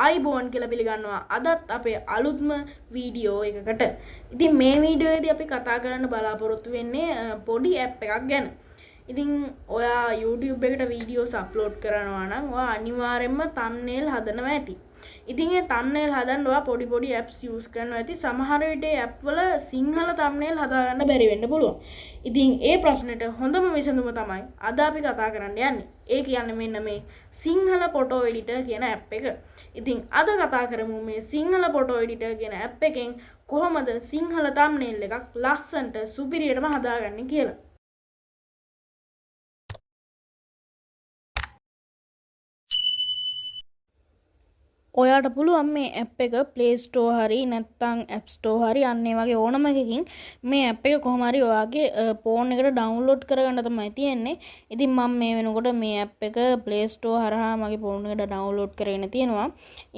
ආයිබෝන් කියලා පිළිගන්නවා අදත් අපේ අලුත්ම වීඩියෝ එකකට. ඉතින් මේ වීඩියෝයේදී අපි කතා කරන්න බලාපොරොත්තු වෙන්නේ පොඩි ඇප් එකක් ගැන. ඉතින් ඔයා YouTube එකට වීඩියෝස් අප්ලෝඩ් කරනවා නම් ඔයා අනිවාර්යයෙන්ම thumbnail හදනවා ඇති. ඉතින් ඒ thumbnail හදන්න ඔයා පොඩි apps use කරනවා ඇති. සමහර විට ඒ app වල සිංහල thumbnail හදාගන්න බැරි වෙන්න පුළුවන්. ඉතින් ඒ ප්‍රශ්නෙට හොඳම විසඳුම තමයි අද අපි කතා කරන්න යන්නේ. ඒ කියන්නේ මෙන්න මේ සිංහල ෆොටෝ එඩිටර් කියන app එක. ඉතින් අද කතා කරමු මේ සිංහල ෆොටෝ එඩිටර් කියන app එකෙන් කොහොමද සිංහල thumbnail එකක් ලස්සනට සුපිරියටම හදාගන්නේ කියලා. ඔයාට පුළුවන් මේ ඇප් එක Play Store හරි නැත්නම් App Store හරි අන්න ඒ වගේ ඕනම එකකින් මේ ඇප් එක කොහොම හරි ඔයාගේ ෆෝන් එකට ඩවුන්ලෝඩ් කරගන්න තමයි තියෙන්නේ. ඉතින් මම මේ වෙනකොට මේ ඇප් එක Play Store හරහා මගේ ෆෝන් එකට ඩවුන්ලෝඩ් කරගෙන තියෙනවා.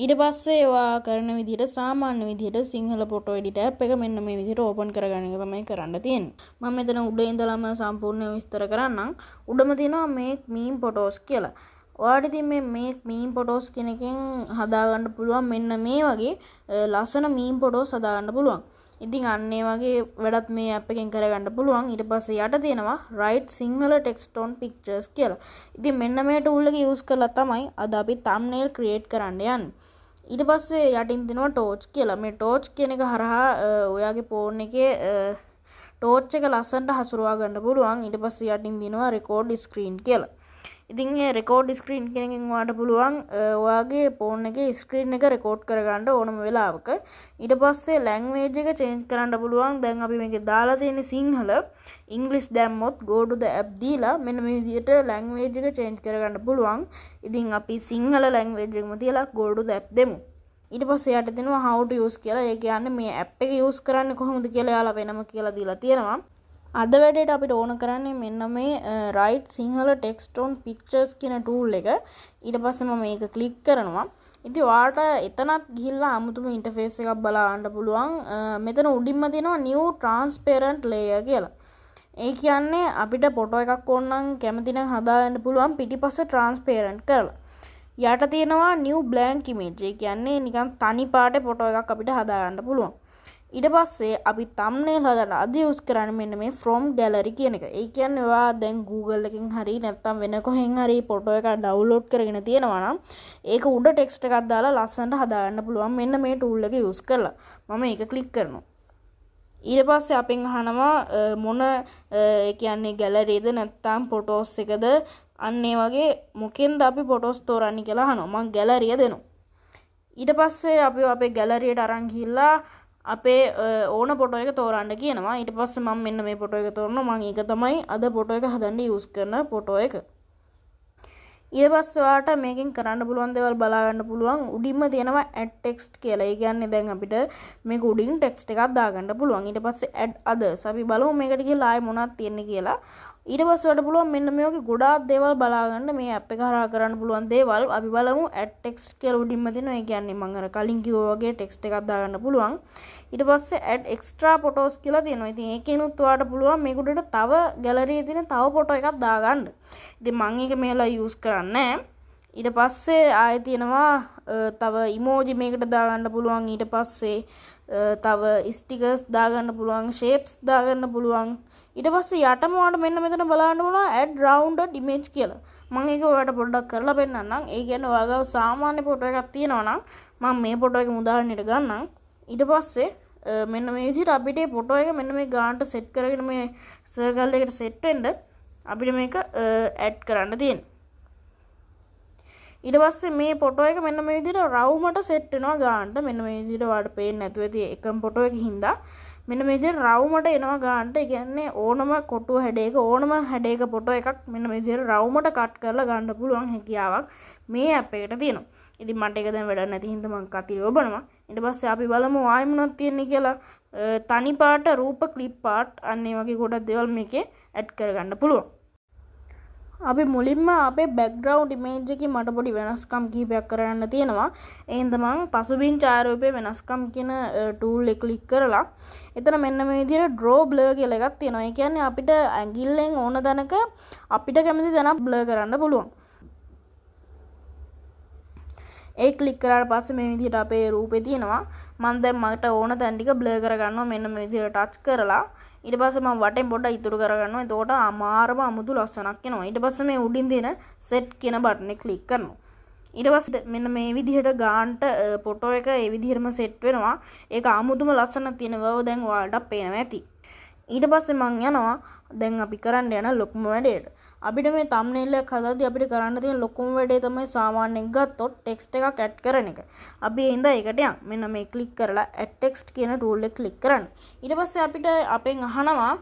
ඊට පස්සේ ඔයා කරන විදිහට සාමාන්‍ය විදිහට සිංහල ෆොටෝ එඩිටර් ඇප් එක මෙන්න මේ විදිහට ඕපන් කරගන්න එක තමයි කරන්න තියෙන්නේ. මම මෙතන උඩ ඉඳලාම සම්පූර්ණයෙන් විස්තර කරන්නම්. උඩම තියෙනවා make meme photos කියලා. ඔයාට ඉතින් මේ මීම් ෆොටෝස් කියන එකෙන් හදාගන්න පුළුවන් මෙන්න මේ වගේ ලස්සන මීම් ෆොටෝස් හදාගන්න පුළුවන්. ඉතින් අන්න ඒ වගේ වැඩත් මේ ඇප් එකෙන් කරගන්න පුළුවන්. ඊට පස්සේ යට තියෙනවා write sinhala text on pictures කියලා. ඉතින් මෙන්න මේ tool එක use කරලා තමයි අද අපි thumbnail create කරන්න යන්නේ. ඊට පස්සේ යටින් තියෙනවා torch කියලා. මේ torch කියන එක හරහා ඔයාගේ ෆෝන් එකේ torch එක ලස්සනට හසුරවා ගන්න පුළුවන්. ඊට පස්සේ යටින් තියෙනවා record screen කියලා. ඉතින් මේ රෙකෝඩ් ස්ක්‍රීන් කියන එකෙන් ඔයාට පුළුවන් ඔයාගේ ෆෝන් එකේ ස්ක්‍රීන් එක රෙකෝඩ් කරගන්න ඕනම වෙලාවක. ඊට පස්සේ ලැන්ග්වේජ් එක චේන්ජ් කරන්න පුළුවන්. දැන් අපි මේකේ දාලා තියෙන සිංහල ඉංග්‍රීසි දැම්මොත් go to the app දීලා මෙන්න මේ විදිහට ලැන්ග්වේජ් එක චේන්ජ් කරගන්න පුළුවන්. ඉතින් අපි සිංහල ලැන්ග්වේජ් එකම තියලා go to the app දෙමු. ඊට පස්සේ යට දෙනවා how to use කියලා. ඒ කියන්නේ මේ app එක use කරන්නේ කොහොමද කියලා එයාලා වෙනම කියලා දීලා තියෙනවා. අද වැඩේට අපිට ඕන කරන්නේ මෙන්න මේ write sinhala text on pictures කියන tool එක. ඊට පස්සේ මම මේක ක්ලික් කරනවා. ඉතින් ඔයාලට එතනත් ගිහිල්ලා අමුතුම ඉන්ටර්ෆේස් එකක් බලන්න පුළුවන්. මෙතන උඩින්ම තියෙනවා new transparent layer කියලා. ඒ කියන්නේ අපිට ෆොටෝ එකක් ඕන නම් කැමති නම් හදාගන්න පුළුවන් පිටිපස්ස transparent කරලා. යට තියෙනවා new blank image. ඒ කියන්නේ නිකන් තනි පාටේ ෆොටෝ එකක් අපිට හදාගන්න පුළුවන්. ඊට පස්සේ අපි thumbnail හදන්න අද use කරන්නේ මෙන්න මේ from gallery කියන එක. ඒ කියන්නේ ඔයා දැන් Google එකෙන් හරි නැත්නම් වෙන කොහෙන් හරි ෆොටෝ එකක් download කරගෙන තියෙනවා නම් ඒක උඩ text එකක් දාලා ලස්සනට හදාගන්න පුළුවන් මෙන්න මේ tool එක use කරලා. මම ඒක click කරනවා. ඊට පස්සේ අපෙන් අහනවා මොන ඒ කියන්නේ gallery ද නැත්නම් photos එකද අන්න ඒ වගේ මොකෙන්ද අපි photos තෝරන්නේ කියලා අහනවා. මම gallery දෙනවා. ඊට පස්සේ අපි අපේ gallery එකට අරන් ගිහිල්ලා අපේ ඕන ෆොටෝ එක තෝරන්න කියනවා. ඊට පස්සේ මම මෙන්න මේ ෆොටෝ එක තෝරනවා. මම ඒක තමයි අද ෆොටෝ එක හදන්න යූස් කරන ෆොටෝ එක. ඊට පස්සේ ඔයාලට මේකෙන් කරන්න පුළුවන් දේවල් බලා ගන්න පුළුවන්. උඩින්ම තියෙනවා add text කියලා. ඒ කියන්නේ දැන් අපිට මේක උඩින් text එකක් දාගන්න පුළුවන්. ඊට පස්සේ add others. අපි බලමු මේකට ගිහලා ආයෙ මොනවද තියෙන්නේ කියලා. ඊට පස්සේ ඔයාලට පුළුවන් මෙන්න මේ වගේ ගොඩාක් දේවල් බලා ගන්න මේ app එක හරහා කරන්න පුළුවන් දේවල්. අපි බලමු add text කියලා උඩින්ම තියෙනවා. ඒ කියන්නේ මම අර කලින් කිව්වා වගේ text එකක් දාගන්න පුළුවන්. ඊට පස්සේ add extra photos කියලා තියෙනවා. ඉතින් ඒකේනුත් ඔයාලට පුළුවන් මේක උඩට තව gallery එකේ තියෙන තව ෆොටෝ එකක් දාගන්න. ඉතින් මම ඒක මෙහෙලා use කරන්නේ. ඊට පස්සේ ආයෙ තියෙනවා තව emoji මේකට දාගන්න පුළුවන්. ඊට පස්සේ තව stickers දාගන්න පුළුවන්, shapes දාගන්න පුළුවන්. ඊට පස්සේ යටම ඔයාලට මෙන්න මෙතන බලන්න පුළුවන් add rounded image කියලා. මම ඒක ඔයාලට පොඩ්ඩක් කරලා පෙන්නන්නම්. ඒ කියන්නේ ඔයාගාව සාමාන්‍ය ෆොටෝ එකක් තියෙනවා නම් මම මේ ෆොටෝ එක උදාහරණයට ගන්නම්. ඊට පස්සේ මෙන්න මේ විදිහට අපිට මේ ෆොටෝ එක මෙන්න මේ ගානට සෙට් කරගෙන මේ සර්කල් එකට සෙට් වෙන්න අපිට මේක ඇඩ් කරන්න තියෙනවා. ඊට පස්සේ මේ ෆොටෝ එක මෙන්න මේ විදිහට රවුමට සෙට් වෙනවා ගානට. මෙන්න මේ විදිහට ඔයාලට පේන්නේ නැතුව ඇති එකම ෆොටෝ එකකින් හින්දා මෙන්න මේ විදිහට රවුමට එනවා ගානට. ඒ කියන්නේ ඕනම කොටුව හැඩයක ඕනම හැඩයක ෆොටෝ එකක් මෙන්න මේ විදිහට රවුමට කට් කරලා ගන්න පුළුවන් හැකියාවක් මේ ඇප් එකට තියෙනවා. ඉතින් මට ඒක දැන් වැඩක් නැති හින්දා මම කතිර ඔබනවා. ඊට පස්සේ අපි බලමු ආයෙ මොනවද තියෙන්නේ කියලා. තනි පාට රූප ක්ලිප් පාට් අන්න ඒ වගේ ගොඩක් දේවල් මේකේ ඇඩ් කරගන්න පුළුවන්. අපි මුලින්ම අපේ බෑග්ග්‍රවුන්ඩ් ඉමේජ් එකේ මට පොඩි වෙනස්කම් කිහිපයක් කරන්න තියෙනවා. ඒ හින්දා මම පසුබිම් ඡායාරූපයේ වෙනස්කම් කියන ටූල් එක ක්ලික් කරලා එතන මෙන්න මේ විදිහට draw blur කියලා එකක් තියෙනවා. ඒ කියන්නේ අපිට ඇඟිල්ලෙන් ඕන තැනක අපිට කැමති තැනක් blur කරන්න පුළුවන්. ඒ ක්ලික් කරාට පස්සේ මේ විදිහට අපේ රූපේ තියෙනවා. මම දැන් මට ඕන තැන් ටික බ්ලර් කරගන්නවා මෙන්න මේ විදිහට ටච් කරලා. ඊට පස්සේ මම වටෙන් පොඩ්ඩක් ඉතුරු කරගන්නවා. එතකොට අමාරම අමුතු ලස්සනක් එනවා. ඊට පස්සේ මේ උඩින් තියෙන සෙට් කියන බටන් එක ක්ලික් කරනවා. ඊට පස්සේ මෙන්න මේ විදිහට ගාන්ට ෆොටෝ එක ඒ විදිහටම සෙට් වෙනවා. ඒක අමුතුම ලස්සනක් තියෙන බව දැන් ඔයාලට පේනවා ඇති. ඊට පස්සේ මම යනවා දැන් අපි කරන්න යන ලොකුම වැඩේට. අපිට මේ thumbnail එකක් හදද්දී අපිට කරන්න තියෙන ලොකුම වැඩේ තමයි සාමාන්‍යයෙන් ගත්තොත් ටෙක්ස්ට් එකක් ඇඩ් කරන එක. අපි ඒ හින්දා ඒකට යන්. මෙන්න මේ ක්ලික් කරලා add text කියන tool එක ක්ලික් කරන්න. ඊට පස්සේ අපිට අපෙන් අහනවා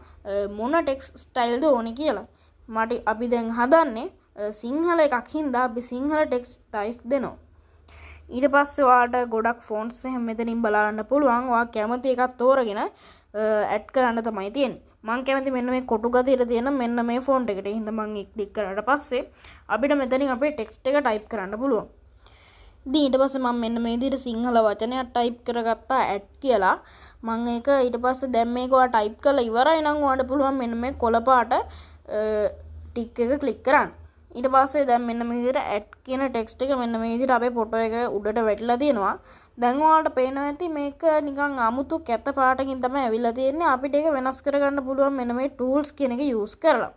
මොන ටෙක්ස්ට් ස්ටයිල්ද ඕනේ කියලා. අපි දැන් හදන්නේ සිංහල එකක් හින්දා අපි සිංහල ටෙක්ස්ට් ස්ටයිල්ස් දෙනවා. ඊට පස්සේ ඔයාලට ගොඩක් ෆොන්ට්ස් එහෙම මෙතනින් බලන්න පුළුවන්. ඔයා කැමති එකක් තෝරගෙන ඇඩ් කරන්න තමයි තියෙන්නේ. මම කැමති මෙන්න මේ කොටු ගතියට තියෙන මෙන්න මේ ෆොන්ට් එකට. ඒ හින්දා මම ඒක ක්ලික් කරාට පස්සේ අපිට මෙතනින් අපේ ටෙක්ස්ට් එක ටයිප් කරන්න පුළුවන්. ඉතින් ඊට පස්සේ මම මෙන්න මේ විදිහට සිංහල වචනයක් ටයිප් කරගත්තා ඇඩ් කියලා. මම ඒක ඊට පස්සේ දැන් මේක ඔයා ටයිප් කරලා ඉවරයි නම් ඔයාලට පුළුවන් මෙන්න මේ කොළ පාට ටික් එක ක්ලික් කරන්න. ඊට පස්සේ දැන් මෙන්න මේ විදිහට ඇඩ් කියන ටෙක්ස්ට් එක මෙන්න මේ විදිහට අපේ ෆොටෝ එක උඩට වැටිලා තියෙනවා. දැන් ඔයාලට පේනවා ඇති මේක නිකන් අමුතු කැත පාටකින් තමයි ඇවිල්ලා තියෙන්නේ. අපිට ඒක වෙනස් කරගන්න පුළුවන් මෙන්න මේ tools කියන එක use කරලා.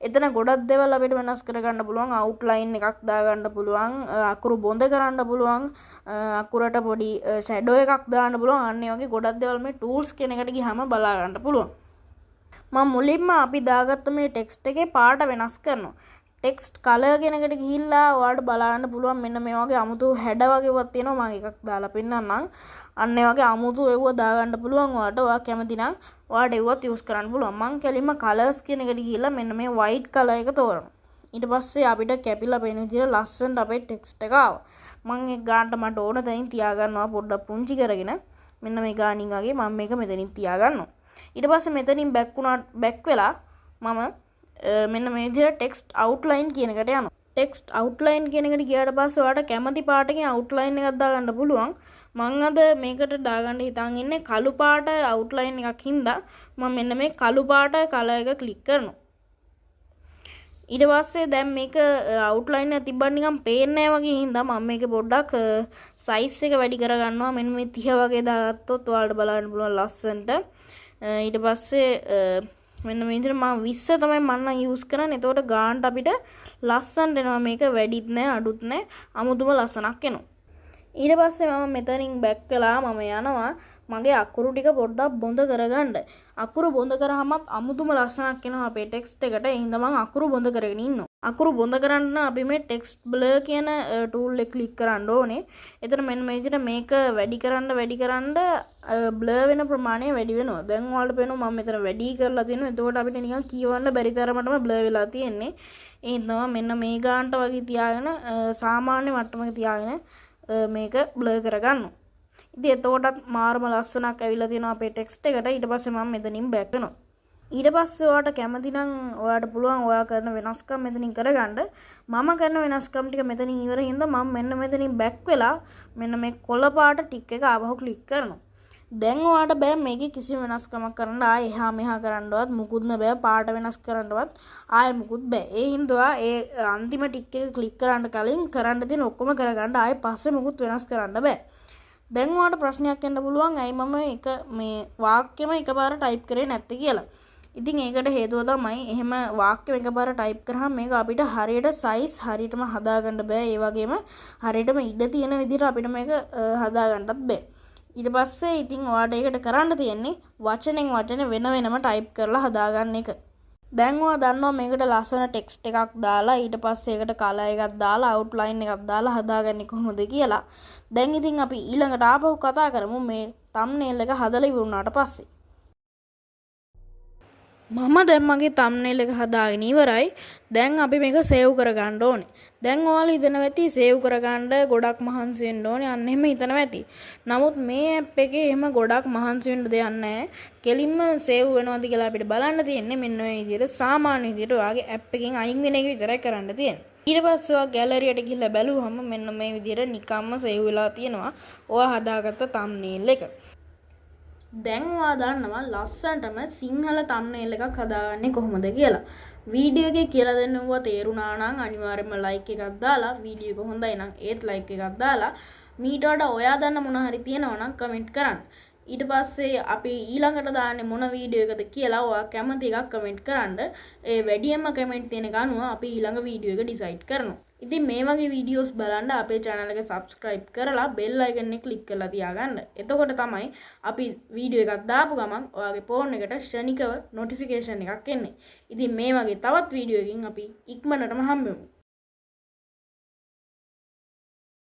එතන ගොඩක් දේවල් අපිට වෙනස් කරගන්න පුළුවන්. outline එකක් දාගන්න පුළුවන්, අකුරු බොඳ කරන්න පුළුවන්, අකුරට පොඩි shadow එකක් දාන්න පුළුවන්. අන්න ඒ වගේ ගොඩක් දේවල් මේ tools කියන එකට ගියාම බලා ගන්න පුළුවන්. මම මුලින්ම අපි දාගත්ත මේ ටෙක්ස්ට් එකේ පාට වෙනස් කරනවා. ටෙක්ස්ට් කලර් කියන එකට ගිහිල්ලා ඔයාලට බලන්න පුළුවන් මෙන්න මේ වගේ අමුතු හැඩ වගේවත් තියෙනවා. මම එකක් දාලා පෙන්නන්නම්. අන්න ඒ වගේ අමුතු ඒව දාගන්න පුළුවන් ඔයාලට. ඔයා කැමති නම් ඔයාලට ඒවත් යූස් කරන්න පුළුවන්. මම කෙලින්ම කලර්ස් කියන එකට ගිහිල්ලා මෙන්න මේ white color එක තෝරනවා. ඊට පස්සේ අපිට කැපිලා පේන විදිහට ලස්සනට අපේ ටෙක්ස්ට් එක ආවා. මම ඒ ගානට මට ඕන තැනින් තියාගන්නවා පොඩ්ඩක් පුංචි කරගෙන. මෙන්න මේ ගානින් වගේ මම මේක මෙතනින් තියාගන්නවා. ඊට පස්සේ මෙතනින් බැක් වෙලා මම මෙන්න මේ විදිහට ටෙක්ස්ට් අවුට්ලයින් කියන එකට යනවා. ටෙක්ස්ට් අවුට්ලයින් කියන එකට ගියාට පස්සේ ඔයාලට කැමති පාටකින් අවුට්ලයින් එකක් දාගන්න පුළුවන්. මම අද මේකට දාගන්න හිතාන් ඉන්නේ කළු පාට අවුට්ලයින් එකක් හින්දා මම මෙන්න මේ කළු පාට කලර් එක ක්ලික් කරනවා. ඊට පස්සේ දැන් මේක අවුට්ලයින් එක තිබ්බට නිකන් පේන්නේ නැහැ වගේ හින්දා මම මේක පොඩ්ඩක් සයිස් එක වැඩි කරගන්නවා. මෙන්න මේ 30 වගේ දාගත්තොත් ඔයාලට බලන්න පුළුවන් ලස්සනට. ඊට පස්සේ මෙන්න මේ විදිහට මම 20 තමයි මම නම් යූස් කරන්නේ. එතකොට ගානට අපිට ලස්සනට එනවා. මේක වැඩිත් නැහැ අඩුත් නැහැ. අමුතුම ලස්සනක් එනවා. ඊට පස්සේ මම මෙතනින් බැක් වෙලා මම යනවා මගේ අකුරු ටික පොඩ්ඩක් බොඳ කරගන්න. අකුරු බොඳ කරාමත් අමුතුම ලස්සනක් එනවා අපේ ටෙක්ස්ට් එකට. ඒ හින්දා මම අකුරු බොඳ කරගෙන ඉන්නවා. අකුරු බොඳ කරන්න අපි මේ ටෙක්ස්ට් බ්ලර් කියන ටූල් එක ක්ලික් කරන්න ඕනේ. එතන මෙන්න මේ විදිහට මේක වැඩි කරන්න බ්ලර් වෙන ප්‍රමාණය වැඩි වෙනවා. දැන් ඔයාලට පේනවා මම මෙතන වැඩි කරලා තියෙනවා. එතකොට අපිට නිකන් කියවන්න බැරි තරමටම බ්ලර් වෙලා තියෙන්නේ. ඒ හින්දා මෙන්න මේ ගානට වගේ තියාගෙන සාමාන්‍ය මට්ටමක තියාගෙන මේක බ්ලර් කරගන්නවා. ඉතින් එතකොටත් මාරම ලස්සනක් ඇවිල්ලා තියෙනවා අපේ ටෙක්ස්ට් එකට. ඊට පස්සේ මම මෙතනින් බැක් වෙනවා. ඊට පස්සේ ඔයාලට කැමති නම් ඔයාලට පුළුවන් ඔයා කරන වෙනස්කම් මෙතනින් කරගන්න. මම කරන වෙනස්කම් ටික මෙතනින් ඉවර හින්දා මම මෙන්න මෙතනින් බැක් වෙලා මෙන්න මේ කොළ පාට ටික් එක ආවහු ක්ලික් කරනවා. දැන් ඔයාලට බෑ මේකේ කිසිම වෙනස්කමක් කරන්න. ආයෙ එහා මෙහා කරන්නවත් මුකුත්ම බෑ. පාට වෙනස් කරන්නවත් ආයෙ මුකුත් බෑ. ඒ හින්දා ඒ අන්තිම ටික් එක ක්ලික් කරන්න කලින් කරන්න තියෙන ඔක්කොම කරගන්න. ආයෙ පස්සේ මුකුත් වෙනස් කරන්න බෑ. දැන් ඔයාලට ප්‍රශ්නයක් එන්න පුළුවන් ඇයි මම මේ වාක්‍යෙම එකපාර ටයිප් කරේ නැත්තේ කියලා. ඉතින් ඒකට හේතුව තමයි එහෙම වාක්‍යෙම එකපාර ටයිප් කරාම මේක අපිට හරියට සයිස් හරියටම හදාගන්න බෑ. ඒ වගේම හරියටම ඉඩ තියෙන විදිහට අපිට මේක හදාගන්නත් බෑ. ඊට පස්සේ ඉතින් ඔයාලට ඒකට කරන්න තියෙන්නේ වචනෙන් වචන වෙන වෙනම ටයිප් කරලා හදාගන්න එක. දැන් ඔයා දන්නවා මේකට ලස්සන ටෙක්ස්ට් එකක් දාලා ඊට පස්සේ ඒකට කලර් එකක් දාලා අවුට්ලයින් එකක් දාලා හදාගන්නේ කොහොමද කියලා. දැන් ඉතින් අපි ඊළඟට ආපහු කතා කරමු මේ thumbnail එක හදලා ඉවරුනාට පස්සේ. මම දැන් මගේ thumbnail එක හදාගෙන ඉවරයි. දැන් අපි මේක සේව් කරගන්න ඕනේ. දැන් ඔයාලා හිතනවා ඇති සේව් කරගන්න ගොඩක් මහන්සි වෙන්න ඕනේ. අන්න එහෙම හිතනවා ඇති. නමුත් මේ ඇප් එකේ එහෙම ගොඩක් මහන්සි වෙන්න දෙයක් නැහැ. කෙලින්ම සේව් වෙනවද කියලා අපිට බලන්න තියෙන්නේ මෙන්න මේ විදිහට සාමාන්‍ය විදිහට ඔයාගේ ඇප් එකෙන් අයින් වෙන එක විතරයි කරන්න තියෙන්නේ. ඊට පස්සේ ඔයා ගැලරියට ගිහිල්ලා බැලුවම මෙන්න මේ විදිහට නිකම්ම සේව් වෙලා තියෙනවා. ඔයා හදාගත්ත thumbnail එක. දැන් ඔයා දන්නවා ලස්සනටම සිංහල thumbnail එකක් හදාගන්නේ කොහොමද කියලා. වීඩියෝ එකේ කියලා දෙන්නවා තේරුණා නම් අනිවාර්යයෙන්ම ලයික් එකක් දාලා වීඩියෝ එක හොඳයි නම් ඒත් ලයික් එකක් දාලා මීට වඩා ඔයා දන්න මොන හරි තියෙනවා නම් කමෙන්ට් කරන්න. ඊට පස්සේ අපි ඊළඟට දාන්නේ මොන වීඩියෝ එකද කියලා ඔයා කැමති එකක් කමෙන්ට් කරන්න. ඒ වැඩියෙන්ම කමෙන්ට් තියෙන එක අනුව අපි ඊළඟ වීඩියෝ එක ඩිසයිඩ් කරනවා. ඉතින් මේ වගේ වීඩියෝස් බලන්න අපේ channel එක subscribe කරලා bell icon එක click කරලා තියාගන්න. එතකොට තමයි අපි වීඩියෝ එකක් දාපු ගමන් ඔයාගේ phone එකට ක්ෂණිකව notification එකක් එන්නේ. ඉතින් මේ වගේ තවත් වීඩියෝ එකකින් අපි ඉක්මනටම හම්බෙමු.